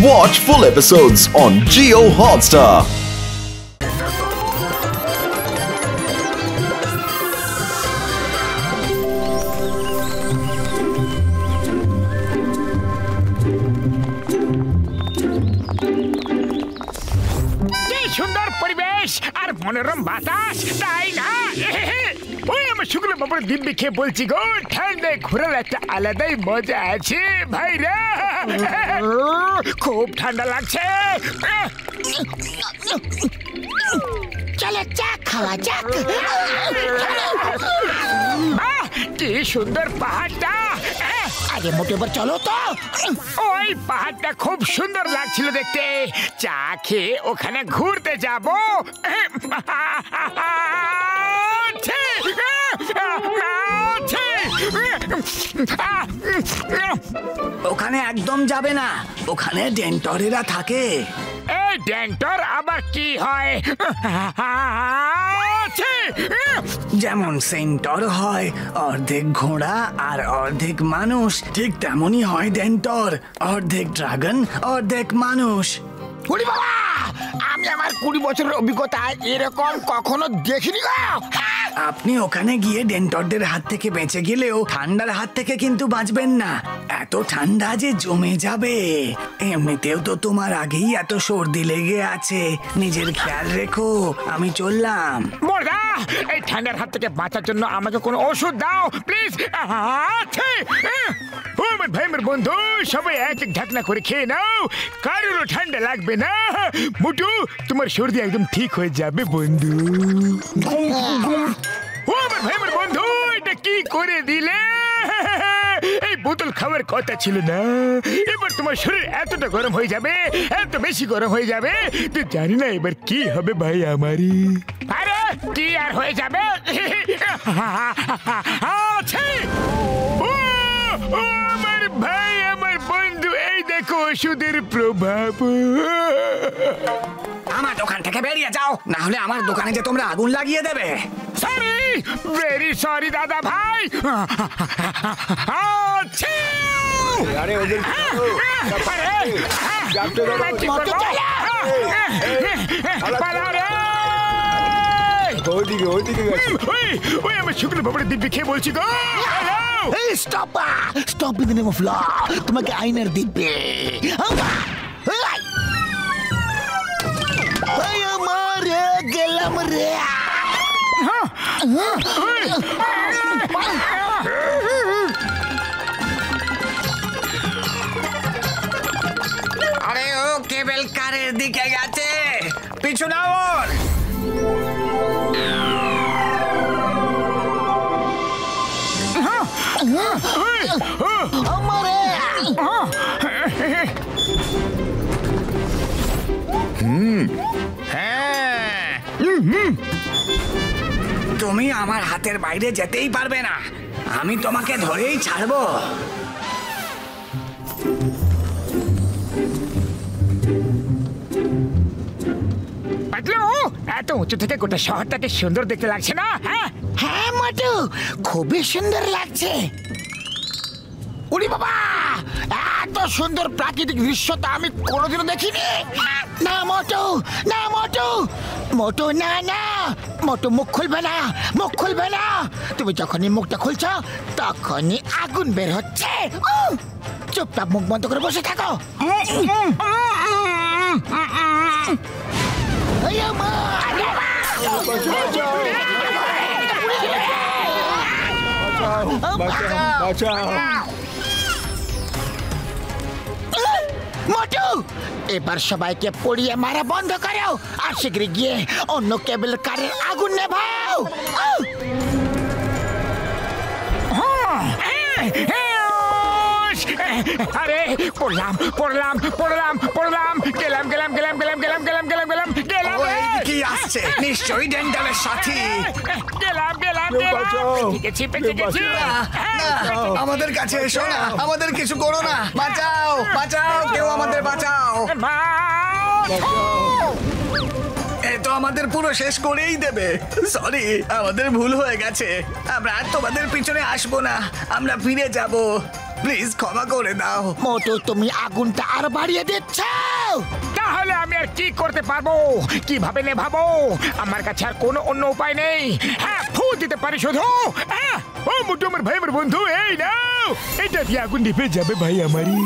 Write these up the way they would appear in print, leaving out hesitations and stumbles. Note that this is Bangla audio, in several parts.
Watch full episodes on Jio Hotstar. সুন্দর পরিবেশ আর মনোরম বাতাস, তাই না? ওই আমার শুক্ল বাবার দিব্যি খেয়ে বলছি গো, ঠান্ডায় ঘোরার একটা আলাদাই মজা আছে ভাইরা। খুব ঠান্ডা লাগছে। চলো চা খাওয়া যাক। কি সুন্দর পাহাড়টা। আগে মোটে এবার চলো তো। ওই পাহাড়টা খুব সুন্দর লাগছিল দেখতে। চা খেয়ে ওখানে ঘুরতে যাব। ওখানে একদম যাবে না, ওখানে ডেন্টরেরা থাকে। এই ডেন্টর আবার কি হয়? যেমন সেন্টর হয় অর্ধেক ঘোড়া আর অর্ধেক মানুষ, ঠিক তেমনই হয় ডেন্টর, অর্ধেক ড্রাগন অর্ধেক মানুষ। ওরে বাবা, আমি আমার 20 বছরের অভিজ্ঞতায় এরকম কখনো দেখিনি গো। আপনি ওখানে গিয়ে ডেন্টরদের হাত থেকে বেঁচে গেলেও ঠান্ডার হাত থেকে কিন্তু বাঁচবেন না। এত ঠান্ডা যে জমে যাবে। এমনিতেও তো তোমার আগেই এত সর্দি লেগে আছে, নিজের খেয়াল রেখো। আমি চললাম। মোরদা, এই ঠান্ডার হাত থেকে বাঁচার জন্য আমাকে কোনো ওষুধ দাও প্লিজ। আমার ভাই আমার বন্ধু সবাই এক এক ঢাকনা করে খেয়ে নাও, কারোর ঠান্ডা লাগবে না। মুটু, তোমার সর্দি একদম ঠিক হয়ে যাবে বন্ধু। আমার ভাই আমার বন্ধু, এটা কি করে দিলে? এই বোতল খাওয়ার কথা ছিল না। এবার তোমার শরীর এতটা গরম হয়ে যাবে, এত বেশি গরম হয়ে যাবে, তুই জানি না এবার কি হবে ভাই আমারই। আরে কি আর হয়ে যাবে? আমার ভাই আমার বন্ধু, এই দেখো ওষুধের প্রভাব। আমার দোকান থেকে বেরিয়ে যাও, না হলে আমার দোকানে যে তোমরা আগুন লাগিয়ে দেবে। সরি, ভেরি সরি দাদা ভাই। আরে ওদের ওইদিকে গেছে। ওই আমার শুক্ল বাবার দিব্যি খেয়ে বলছি গো। এই stop, stop in the name of law. তোমাকে আইনের দিব্যে। এই আমার গেলাম রে। আরে ও কেবল কারের দিকে গেছে, পিছু নাও। তুমি আমার হাতের বাইরে যেতেই পারবে না, আমি তোমাকে ধরেই ছাড়বো। এত উঁচু থেকে গোটা শহরটাকে সুন্দর দেখতে লাগছে না? হ্যাঁ মোটু, খুবই সুন্দর লাগছে। ওরে বাবা, এত সুন্দর প্রাকৃতিক দৃশ্য তো আমি কোনোদিনও দেখিনি। না মোটু, না মোটু, মোটু না না, মোটু মুখ খুলবে না, মুখ খুলবে না। তুমি যখনই মুখটা খুলছো তখনই আগুন বের হচ্ছে। চুপচাপ মুখ বন্ধ করে বসে থাকো। মোটু, এবার সবাইকে পড়িয়ে মারা বন্ধ করো আর শীঘ্রই গিয়ে অন্য কেবল কারের আগুন নেভাও। আরে পড়লাম পড়লাম পড়লাম পড়লাম, গেলাম গেলাম গেলাম গেলাম গেলাম গেলাম গেলাম গেলাম গেলাম। কি আসছে? নিশ্চয়ই ডেন্টালের সাথী। গেলাম গেলাম আমাদের কাছে এসো না, আমাদের কিছু করো না, বাঁচাও বাঁচাও, কেউ আমাদের বাঁচাও। এ তো আমাদের পুরো শেষ করেই দেবে। সরি, আমাদের ভুল হয়ে গেছে। আমরা আর তোমাদের পিছনে আসবো না, আমরা ফিরে যাব। প্লিজ ক্ষমা করে দাও। মোটু তুমি আগুনটা আর বাড়িয়ে দিচ্ছ। তাহলে আমি আর কি করতে পারবো? কিভাবে নেভাবো? আমার কাছে আর কোনো অন্য উপায় নেই। হ্যাঁ, ফু দিতে পারি শুধু। ও মোটু আমার ভাই, আমার বন্ধু, এই নাও, এটা দিয়ে আগুন নিভে যাবে ভাই আমারই।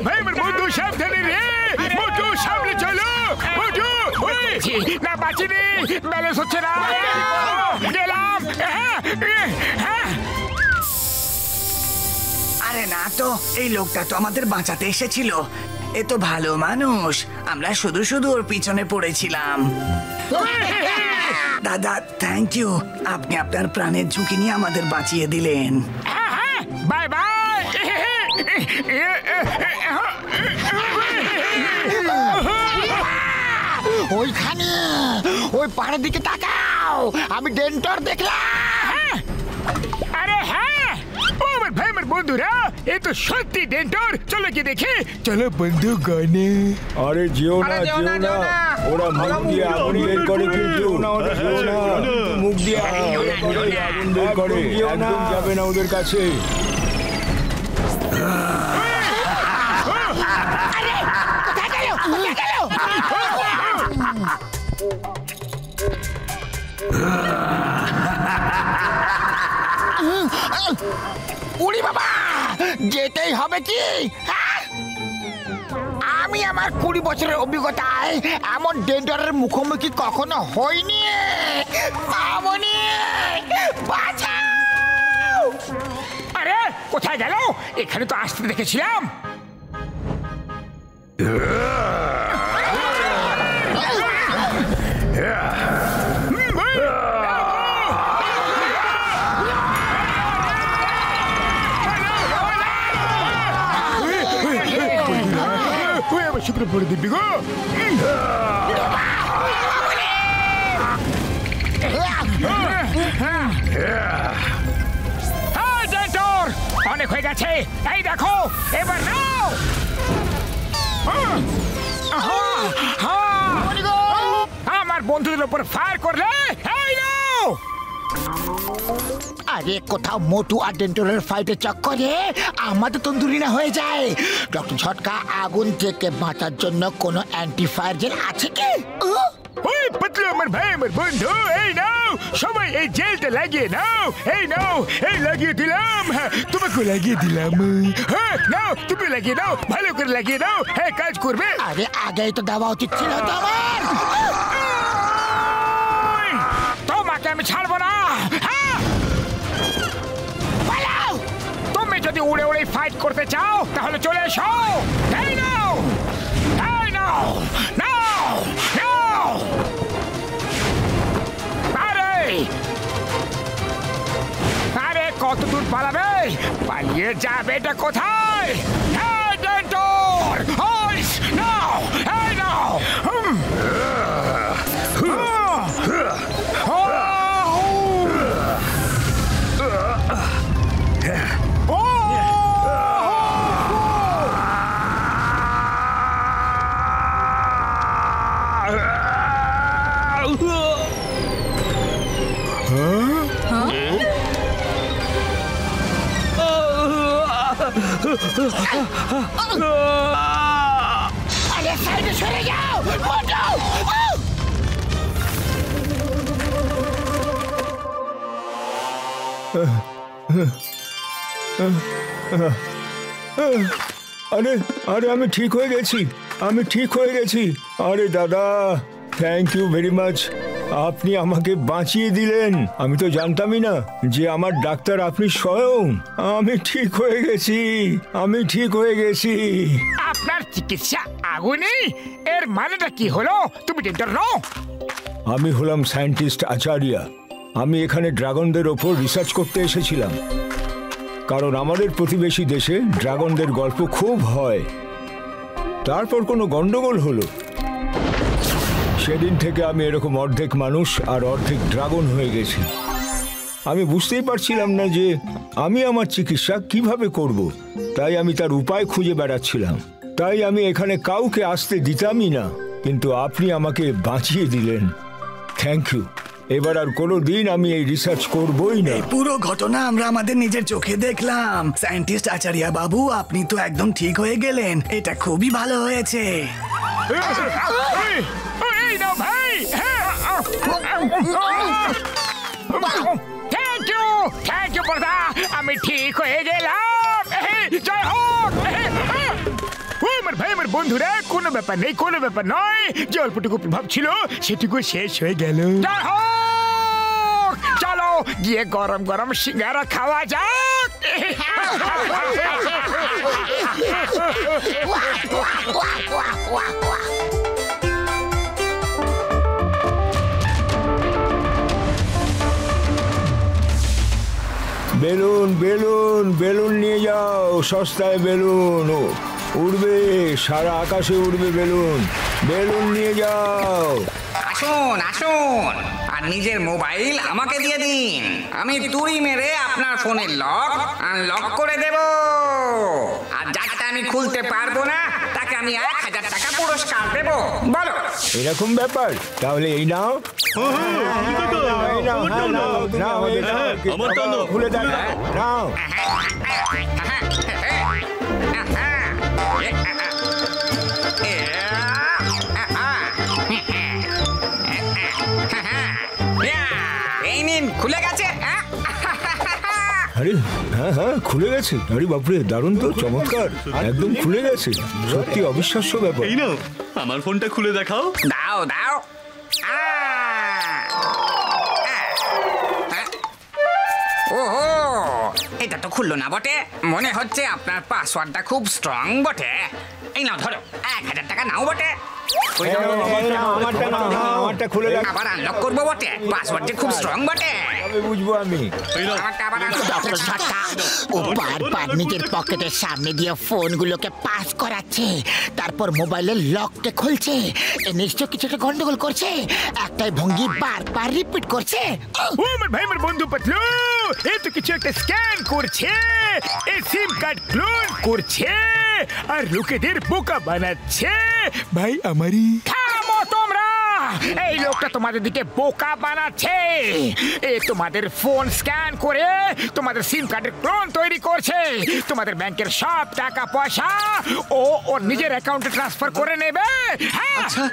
ভাই আমার বন্ধু, সাবধানে রে মোটু, সামনে চলো মোটু। না বাঁচিনি, ব্যালেন্স হচ্ছে না, গেলাম। আরে না তো, এই লোকটা তো আমাদের বাঁচাতে এসেছিল। এ তো ভালো মানুষ, আমরা শুধু শুধু ওর পিছনে পড়েছিলাম। দাদা থ্যাংক ইউ, আপনি আপনার প্রাণের ঝুঁকি নিয়ে আমাদের বাঁচিয়ে দিলেন। Bye bye. ওইখানে ওই পাহাড়ের দিকে তাকাও, আমি ডেন্টর দেখলাম। আরে হ্যাঁ, ও আমার ভাই আমার বন্ধুরা, এই তো সত্যি ডেন্টর। চলো কি দেখি, চলো বন্ধু গনে। আরে যেও না, যেও না, ওরা মুখ দিয়ে আগুন বের করে, যেও না, মুখ দিয়ে আগুন বের করে, একদম যাবে না ওদের কাছে। উড়ি বাবা, যেতেই হবে কি? আমি আমার 20 বছরের অভিজ্ঞতায় এমন ডেন্ডারের মুখোমুখি কখনো হইনি। মামনি বাঁচাও! আরে কোথায় গেল? এখানে তো আসতে দেখেছিলাম। শুক্র পড়ে দিবি গো। অনেক হয়ে গেছে, এই দেখো, এবার নাও। আমার বন্ধুদের উপর ফায়ার করলে, এই নাও। আরে কোথাও মোটু আর ডেন্টরের ফাইটের চক্করে আমাদের তন্দুরি না হয়ে যায়। ডক্টর ঝটকা, আগুন থেকে বাঁচার জন্য কোনো অ্যান্টিফায়ার জেল আছে কি? ওই পাতলু আমার ভাই আমার বন্ধু, এই নাও, সবাই এই জেলটা লাগিয়ে নাও। এই নাও, এই লাগিয়ে দিলাম, তোমাকে লাগিয়ে দিলাম। হ্যাঁ নাও, তুমি লাগিয়ে নাও, ভালো করে লাগিয়ে নাও, হ্যাঁ কাজ করবে। আরে আগেই তো দেওয়া উচিত ছিল তো আমার। তোমাকে আমি ছাড়বো না। তুমি যদি উড়ে উড়ে ফাইট করতে চাও তাহলে চলে এসো। এই নাও, এই নাও, নাও, নাও। আরে আরে কত দূর পালাবে? পালিয়ে যাবে এটা কোথায়? এই ডেন্টর, হইস নাও, এই নাও। আরে সাইডে সরে যাও মোটু। আরে আরে আমি ঠিক হয়ে গেছি, আমি ঠিক হয়ে গেছি। আরে দাদা, থ্যাংক ইউ ভেরি মাচ, আপনি আমাকে বাঁচিয়ে দিলেন। আমি তো জানতামই না যে আমার ডাক্তার আপনি স্বয়ং। আমি ঠিক হয়ে গেছি, আমি ঠিক হয়ে গেছি। আপনার চিকিৎসা আগুনে? এর মানেটা কি হলো? তুমি ডেন্টর নও? আমি হলাম সায়েন্টিস্ট আচার্য। আমি এখানে ড্রাগনদের ওপর রিসার্চ করতে এসেছিলাম, কারণ আমাদের প্রতিবেশী দেশে ড্রাগনদের গল্প খুব হয়। তারপর কোনো গন্ডগোল হলো, সেদিন থেকে আমি এরকম অর্ধেক মানুষ আর অর্ধেক ড্রাগন হয়ে গেছি। আমি বুঝতেই পারছিলাম না যে আমি আমার চিকিৎসা কিভাবে করব, তাই আমি তার উপায় খুঁজে বেড়াচ্ছিলাম। তাই আমি এখানে কাউকে আসতে দিতামই না, কিন্তু আপনি আমাকে বাঁচিয়ে দিলেন। Thank you. এবার আর কোনো দিন আমি এই রিসার্চ করবই না। পুরো ঘটনা আমরা আমাদের নিজের চোখে দেখলাম। সায়েন্টিস্ট আচার্য বাবু, আপনি তো একদম ঠিক হয়ে গেলেন। এটা খুবই ভালো হয়েছে। এই নাও ভাই। থ্যাংক ইউ বড়দা, আমি ঠিক হয়ে গেলাম। জয় হোক। আমার ভাই, আমার বন্ধুরা, কোনো ব্যাপার নেই, কোনো ব্যাপার নয়। যে অল্পটুকু প্রভাব ছিল সেটুকু শেষ হয়ে গেল। জয় হোক। চলো গিয়ে গরম গরম সিঙ্গারা খাওয়া যাক। বেলুন বেলুন বেলুন নিয়ে যাও, সস্তায় বেলুন উড়বে, সারা আকাশে উড়বে বেলুন। বেলুন নিয়ে যাও। আসুন আসুন, আর নিজের মোবাইল আমাকে দিয়ে দিন। আমি তুড়ি মেরে আপনার ফোনের লক আনলক করে দেব। আর যারটা আমি খুলতে পারবো না তাকে আমি 1000 টাকা পুরস্কার দেব। বলো। এরকম ব্যাপার? তাহলে এই নাও। খুলে দেখ, নাও। এই নিন, খুলে গেছে। আরে হ্যাঁ হ্যাঁ, খুলে গেছে। আরে বাপরে, দারুণ তো, চমৎকার, একদম খুলে গেছে। সত্যি অবিশ্বাস্য ব্যাপার। এই নাও, আমার ফোনটা খুলে দেখাও। দাও দাও। ওহো, এটা তো খুললো না বটে। মনে হচ্ছে আপনার পাসওয়ার্ডটা খুব স্ট্রং বটে। এই নাও ধরো, 1000 টাকা নাও বটে। আমারটা খুলে দেখ। আবার আনলক করবো বটে, পাসওয়ার্ড যে খুব স্ট্রং বটে। বুঝবো আমি। আমারটা আবার ও বারবার নিজের পকেটের সামনে দিয়ে ফোনগুলোকে পাস করাচ্ছে, তারপর মোবাইলের লককে খুলছে। এ নিশ্চয় কিছু একটা গন্ডগোল করছে। একটাই ভঙ্গি বারবার রিপিট করছে। ও আমার ভাই, আমার বন্ধু পাতলু, এই তো কিছু একটা স্ক্যান করছে, এই সিম কার্ড ক্লোন করছে, আর লোকেদের বোকা বানাচ্ছে। ভাই আমারই। থামো তোমরা, এই লোকটা তোমাদের দিকে বোকা বানাচ্ছে। এ তোমাদের ফোন স্ক্যান করে তোমাদের সিম কার্ডের ক্লোন তৈরি করছে। তোমাদের ব্যাংকের সব টাকা পয়সা ওর নিজের অ্যাকাউন্টে ট্রান্সফার করে নেবে। হ্যাঁ, আচ্ছা,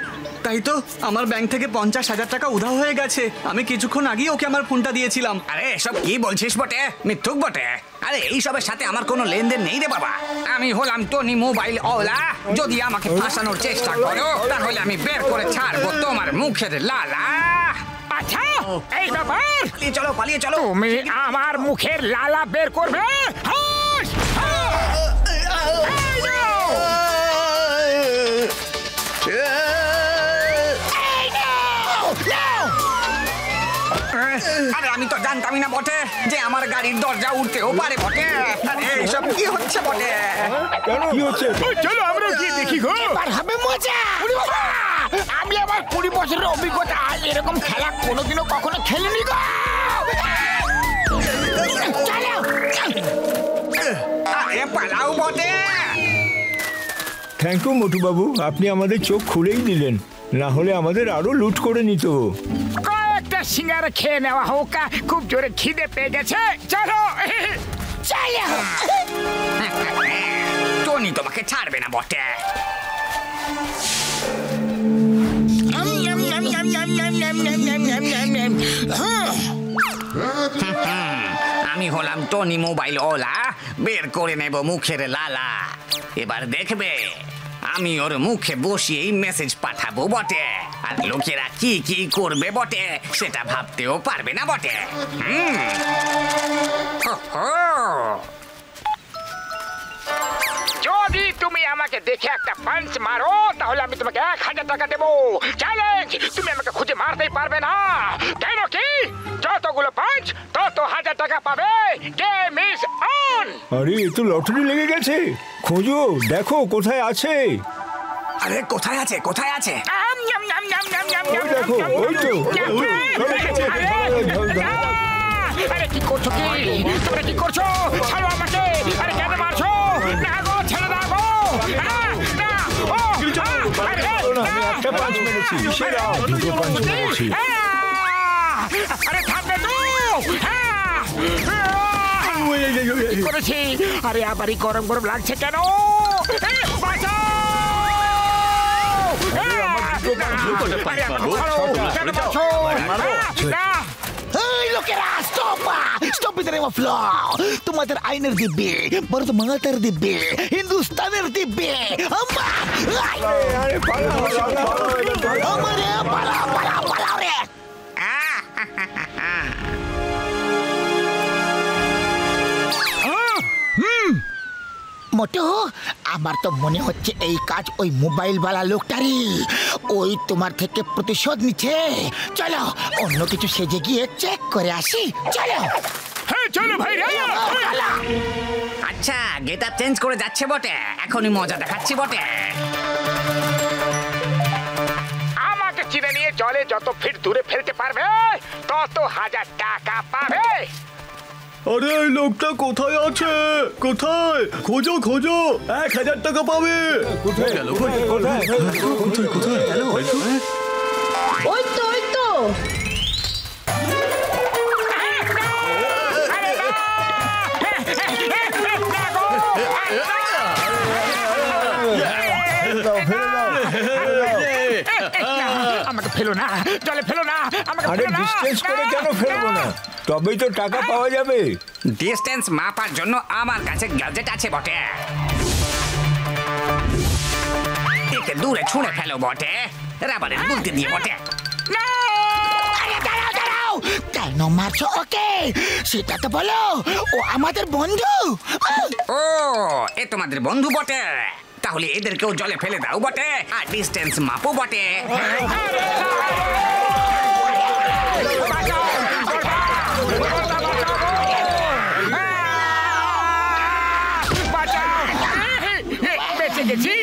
তাই তো আমার ব্যাংক থেকে 50,000 টাকা উধাও হয়ে গেছে। আমি কিছুক্ষণ আগেই ওকে আমার ফোনটা দিয়েছিলাম। আরে এসব কি বলছিস বটে? মিথ্যুক বটে। আরে এইসবের সাথে আমার কোনো লেনদেন নেই রে বাবা। আমি হলাম টনি মোবাইল ওলা। যদি আমাকে ফাঁসানোর চেষ্টা করো তাহলে আমি বের করে ছাড়বো তোমার মুখের লালা। আচ্ছা, এই ব্যাপার। পালিয়ে চলো, পালিয়ে চলো। তুমি আমার মুখের লালা বের করবে? হাস! এই নাও! এই নাও! নাও! আরে আমি তো জানতামই না বটে যে আমার গাড়ির দরজা উঠতেও পারে বটে। আরে এসব কি হচ্ছে বটে? কেন কি হচ্ছে? চলো আমরা গিয়ে দেখি গো। এবার হবে মজা। ওরে বাবা, আমি আমার 20 বছরের অভিজ্ঞতা, এরকম খেলা কোনোদিনও কখনো খেলিনি গো। চলো। আরে পালাও বটে। থ্যাংক ইউ মোটু বাবু, আপনি আমাদের চোখ খুলেই দিলেন, না হলে আমাদের আরো লুট করে নিত। কয়েকটা সিঙ্গারা খেয়ে নেওয়া হোক, খুব জোরে খিদে পেয়ে গেছে। চলো চলো। টনি তোমাকে ছাড়বে না বটে। আমি হলাম টনি মোবাইল ওলা, বের করে নেব মুখের লালা। এবার দেখবে আমি ওর মুখে বসিয়েই মেসেজ পাঠাবো বটে, আর লোকেরা কি কি করবে বটে সেটা ভাবতেও পারবে না বটে। যদি তুমি আমাকে দেখে একটা পাঞ্চ মারো তাহলে আমি তোমাকে 1000 টাকা দেবো। চ্যালেঞ্জ, তুমি আমাকে খুঁজে মারতেই পারবে না। কেন কি? যতগুলো পাঞ্চ তত 1000 টাকা পাবে। Game is on. আরে এ তো লটারি লেগে গেছে। খোঁজো, দেখো কোথায় আছে। আরে কোথায় আছে, কোথায় আছে? ওই দেখো, ওই তো। আরে কি করছো কি? তোমরা কি করছো? ছাড়ো আমাকে। আরে কেন মারছো? না গো, ছেড়ে দাও গো। না, ও, আমি একটা পাঁচ মেরেছি, দুটো পাঁচ মেরেছি। আরে থামবে তো। কি করেছি? আরে আবারই গরম গরম লাগছে কেন? বাঁচাও! লোকেরা stop in the name of law. তোমাদের আইনের দিব্যে, ভারত মাতার দিব্যে, হিন্দুস্তানের দিব্যে মোটু, আমার তো মনে হচ্ছে এই কাজ ওই মোবাইলওয়ালা লোকটারই। ওই তোমার থেকে প্রতিশোধ নিচ্ছে। চলো অন্য কিছু সেজে গিয়ে চেক করে আসি। চলো। হ্যাঁ চলো ভাই। আচ্ছা, গেট আপ চেঞ্জ করে যাচ্ছে বটে, এখনই মজা দেখাচ্ছি বটে। আমাকে চিনে নিয়ে জলে যত ফিট দূরে ফেলতে পারবে তত 1000 টাকা পাবে। আরে এই লোকটা কোথায় আছে? কোথায়? খোঁজো খোঁজো, 1000 টাকা পাবে। কোথায় গেল? কোথায় গেল? ওই তো আমাকে ফেলো না, জলে ফেলো না, আমাকে আরে ফেলো না। ডিসটেন্স করে কেন ফেলবো না? তবেই তো টাকা পাওয়া যাবে। ডিস্টেন্স মাপার জন্য আমার কাছে গ্যাজেট আছে বটে। একে দূরে ছুঁড়ে ফেলো বটে, রাবারের বুলতি দিয়ে বটে। দাঁড়াও, কেন মারছো ওকে? সেটা তো বলো। ও আমাদের বন্ধু। ও, এ তোমাদের বন্ধু বটে? তাহলে এদেরকেও জলে ফেলে দাও বটে, আর ডিস্টেন্স মাপো বটে। বেঁচে গেছি।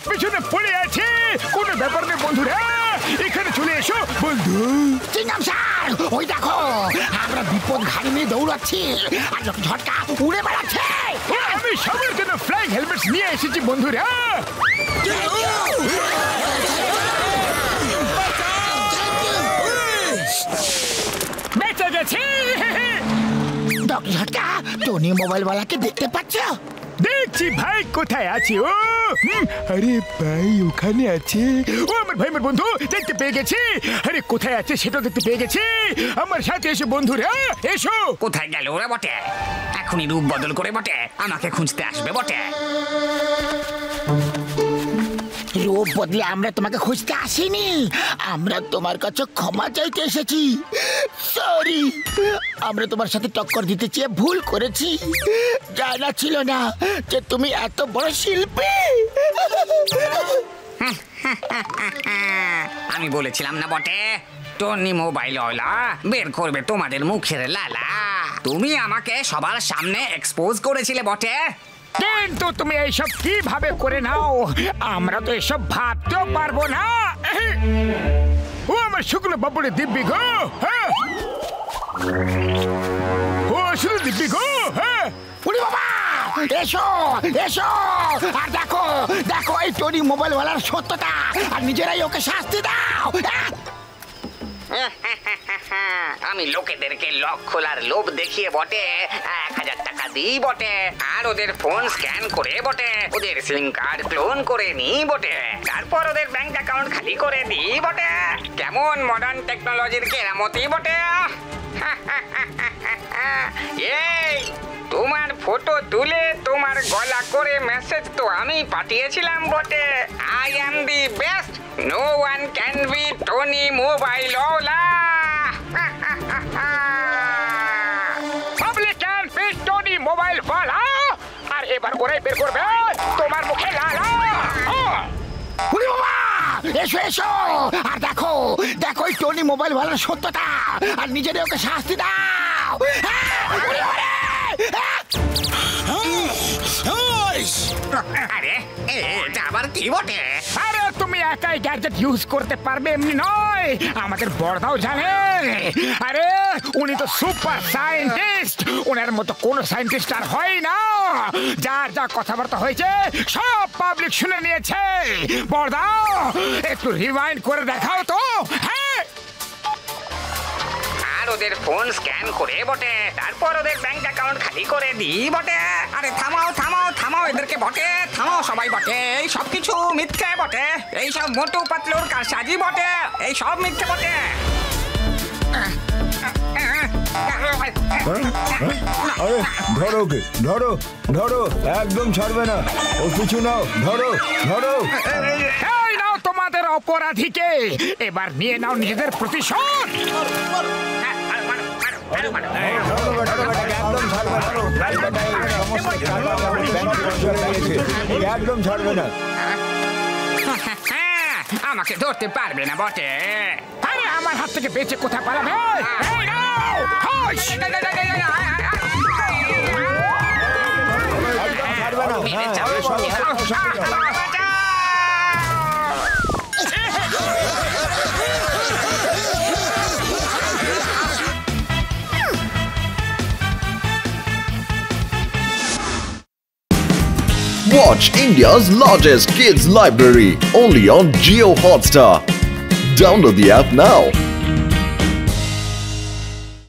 পিছনে পড়ে আছে। কোনো ব্যাপার নেই বন্ধুরা, এখানে চলে এসো বন্ধু। চিংগাম স্যার, ওই দেখো আমরা বিপদ ঘাড়ি নিয়ে দৌড়াচ্ছি আর যখন ঝটকা উড়ে বেড়াচ্ছে। আমি সবার জন্য ফ্লাইং হেলমেট নিয়ে এসেছি বন্ধুরা। বেঁচে গেছি। ডক্টর ঝটকা, টনি মোবাইলওয়ালাকে দেখতে পাচ্ছ? দেখছি ভাই, কোথায় আছে ও? আরে ভাই ওখানে আছে। ও আমার ভাই, আমার বন্ধু, দেখতে পেয়ে গেছি। আরে কোথায় আছে সেটা দেখতে পেয়ে গেছি। আমার সাথে এসো বন্ধুরা, এসো। কোথায় গেল ওরা বটে? এখনই রূপ বদল করে বটে আমাকে খুঁজতে আসবে বটে। রূপ বদলে আমরা তোমাকে খুঁজতে আসিনি, আমরা তোমার কাছে ক্ষমা চাইতে এসেছি। সরি, আমরা তোমার সাথে টক্কর দিতে চেয়ে ভুল করেছি। জানা ছিল না যে তুমি এত বড় শিল্পী। আমি বলেছিলাম না বটে, টনি মোবাইলওয়ালা বের করবে তোমাদের মুখের লালা। তুমি আমাকে সবার সামনে এক্সপোজ করেছিলে বটে। কিন্তু তুমি এইসব কিভাবে করে নাও? আমরা তো এসব ভাবতেও পারবো না। ও আমার শুকনো বাবুরে দিব্যি গো। হ্যাঁ, ও শুধু দিব্যি গো। হ্যাঁ, উনি বাবা, এসো এসো, আর দেখো দেখো এই টনি মোবাইলওয়ালার সত্যতা, আর নিজেরাই ওকে শাস্তি দাও। আমি লোকেদেরকে লক খোলার লোভ দেখিয়ে বটে 1000 টাকা দিই বটে, আর ওদের ফোন স্ক্যান করে বটে, ওদের সিম কার্ড ক্লোন করে নিই বটে, তারপর ওদের ব্যাংক অ্যাকাউন্ট খালি করে দিই বটে। কেমন মডার্ন টেকনোলজির কেরামতি বটে। এই তোমার ফটো তুলে তোমার গলা করে মেসেজ তো আমি পাঠিয়েছিলাম বটে। I am the best, no one can be Tony মোবাইলওয়ালা। পাবলিক ক্যান বি টনি মোবাইলওয়ালা। আর এবার ওরাই বের করবে তোমার মুখে লালা। উনি বাবা, এসো এসো, আর দেখো দেখো এই টনি মোবাইলওয়ালার সত্যতা, আর নিজেরাই ওকে শাস্তি দাও। আরে এটা আবার কি বটে? আরে তুমি একাই গ্যাজেট ইউজ করতে পারবে এমনি নয়, আমাদের বড়দাও জানে। আরে উনি তো সুপার সায়েন্টিস্ট, ওনার মতো কোন সায়েন্টিস্ট আর হয় না। যার যা কথাবার্তা হয়েছে সব পাবলিক শুনে নিয়েছে। বড়দাও একটু রিমাইন্ড করে দেখাও তো। হ্যাঁ, আর ওদের ফোন স্ক্যান করে বটে, তারপর ওদের ব্যাংক অ্যাকাউন্ট খালি করে দিই বটে। আরে থামাও থামাও থামাও এদেরকে বটে, থামাও সবাই বটে। এই সব কিছু মিথ্যে বটে, এই সব মোটু পাতলুর কারসাজি বটে, এই সব মিথ্যে বটে। আরে ধরো ওকে, ধরো ধরো, একদম ছাড়বে না। ও কিছু নাও, ধরো ধরো। এই নাও তোমাদের অপরাধীকে, এবার নিয়ে নাও নিজেদের প্রতিশোধ। একদম ছাড়বে না। আমাকে ধরতে পারবে না বটে। আরে আমার হাত থেকে বেঁচে কোথায় পালাবে? এই নাও, হাস! Watch India's largest kids library only on Jio Hotstar. Download the app now.